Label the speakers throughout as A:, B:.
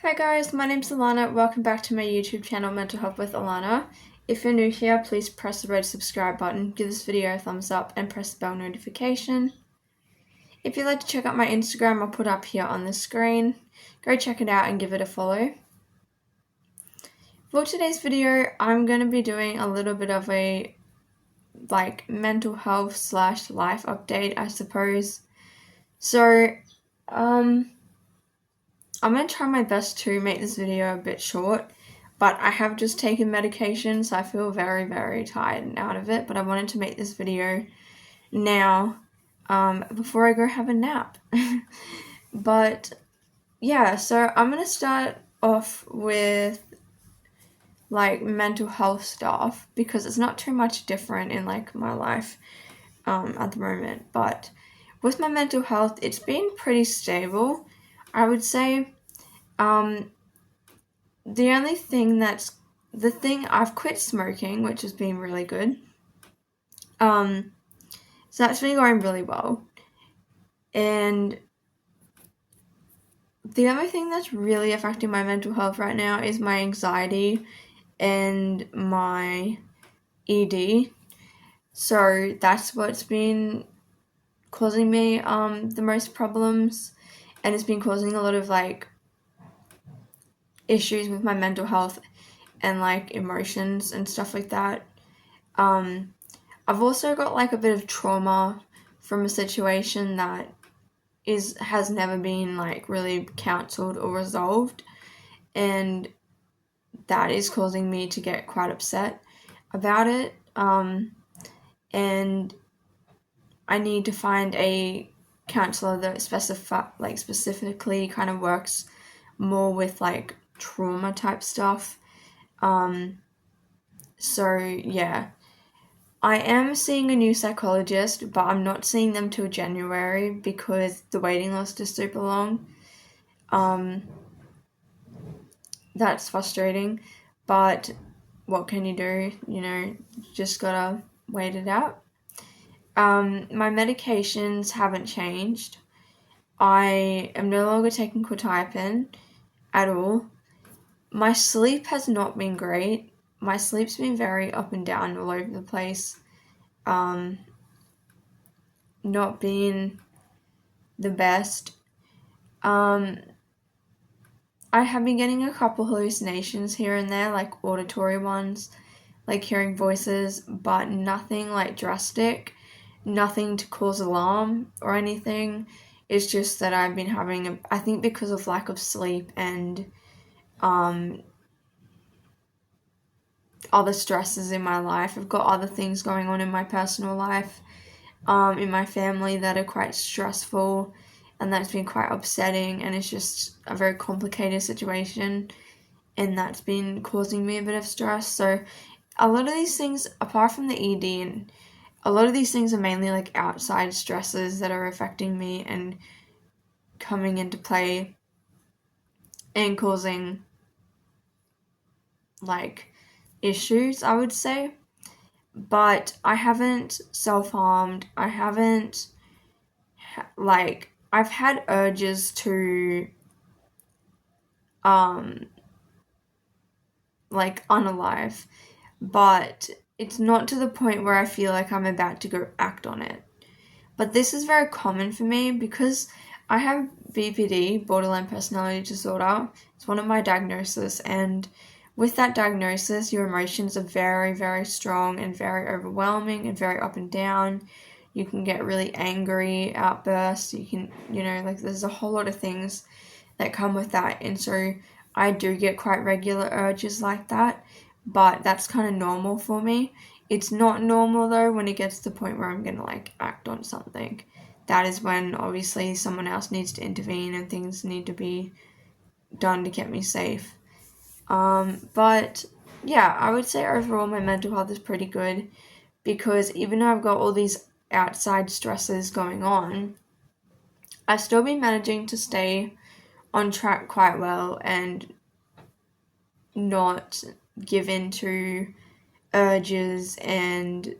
A: Hi guys, my name's Alana. Welcome back to my YouTube channel, Mental Health with Alana. If you're new here, please press the red subscribe button, give this video a thumbs up, and press the bell notification. If you'd like to check out my Instagram, I'll put up here on the screen. Go check it out and give it a follow. For today's video, I'm going to be doing a little bit of a mental health / life update, I suppose. So, I'm going to try my best to make this video a bit short, but I have just taken medication, so I feel very, very tired and out of it, but I wanted to make this video now before I go have a nap. But yeah, so I'm going to start off with mental health stuff because it's not too much different in my life at the moment, but with my mental health, it's been pretty stable, I would say. The only thing I've quit smoking, which has been really good. So that's been going really well. And the only thing that's really affecting my mental health right now is my anxiety and my ED. So that's what's been causing me the most problems, and it's been causing a lot of issues with my mental health and emotions and stuff like that. I've also got a bit of trauma from a situation that has never been really counseled or resolved, and that is causing me to get quite upset about it. And I need to find a counselor that specifically kind of works more with trauma type stuff. So yeah, I am seeing a new psychologist, but I'm not seeing them till January because the waiting list is super long. That's frustrating, but what can you do? Just gotta wait it out. My medications haven't changed. I am no longer taking quetiapine at all. My sleep has not been great. My sleep's been very up and down all over the place. Not being the best. I have been getting a couple hallucinations here and there, auditory ones, hearing voices, but nothing drastic, nothing to cause alarm or anything. It's just that I've been having, I think because of lack of sleep and other stresses in my life. I've got other things going on in my personal life, in my family that are quite stressful, and that's been quite upsetting, and it's just a very complicated situation, and that's been causing me a bit of stress. So a lot of these things, apart from the ED, and a lot of these things are mainly outside stresses that are affecting me and coming into play and causing issues, I would say. But I haven't self-harmed. I haven't I've had urges to unalive, but it's not to the point where I feel like I'm about to go act on it. But this is very common for me because I have BPD, borderline personality disorder. It's one of my diagnoses, and with that diagnosis, your emotions are very, very strong and very overwhelming and very up and down. You can get really angry, outbursts. You can, there's a whole lot of things that come with that. And so I do get quite regular urges like that, but that's kind of normal for me. It's not normal though when it gets to the point where I'm going to act on something. That is when obviously someone else needs to intervene and things need to be done to keep me safe. But yeah, I would say overall my mental health is pretty good because even though I've got all these outside stresses going on, I've still been managing to stay on track quite well and not give in to urges and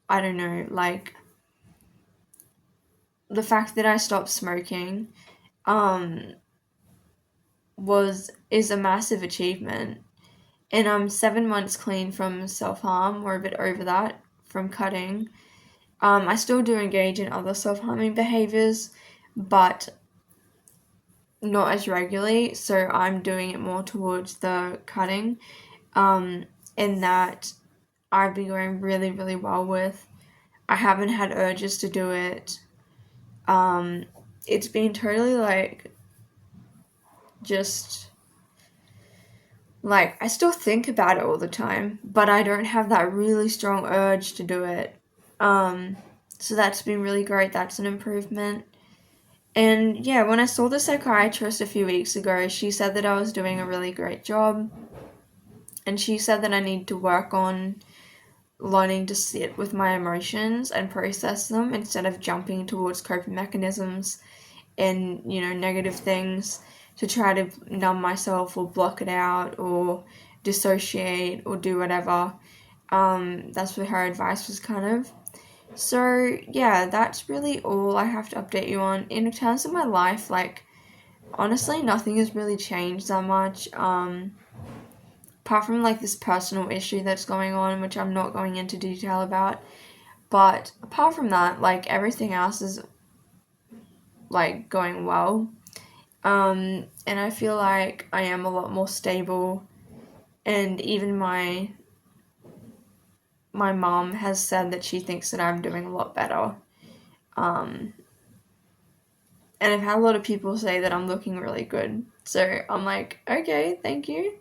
A: I don't know, the fact that I stopped smoking, is a massive achievement. And I'm 7 months clean from self-harm, or a bit over that, from cutting. I still do engage in other self-harming behaviors, but not as regularly, so I'm doing it more towards the cutting, in that I've been going really, really well with. I haven't had urges to do it. It's been totally like, just like, I still think about it all the time, but I don't have that really strong urge to do it. So that's been really great. That's an improvement. And yeah, when I saw the psychiatrist a few weeks ago, she said that I was doing a really great job. And she said that I need to work on learning to sit with my emotions and process them instead of jumping towards coping mechanisms and, negative things to try to numb myself or block it out or dissociate or do whatever. That's what her advice was, kind of. So yeah, that's really all I have to update you on. In terms of my life, like, honestly, nothing has really changed that much. Apart from like this personal issue that's going on, which I'm not going into detail about. But apart from that, like, everything else is like going well. And I feel like I am a lot more stable, and even my mom has said that she thinks that I'm doing a lot better. And I've had a lot of people say that I'm looking really good. So I'm like, okay, thank you.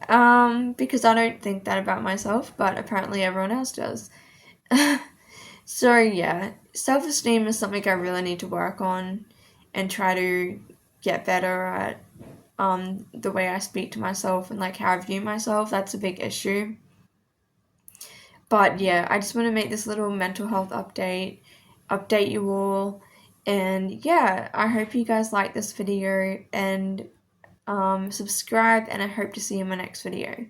A: Because I don't think that about myself, but apparently everyone else does. So yeah, self-esteem is something I really need to work on and try to get better at. The way I speak to myself and like how I view myself, that's a big issue. But yeah, I just want to make this little mental health update you all. And yeah, I hope you guys like this video, and subscribe, and I hope to see you in my next video.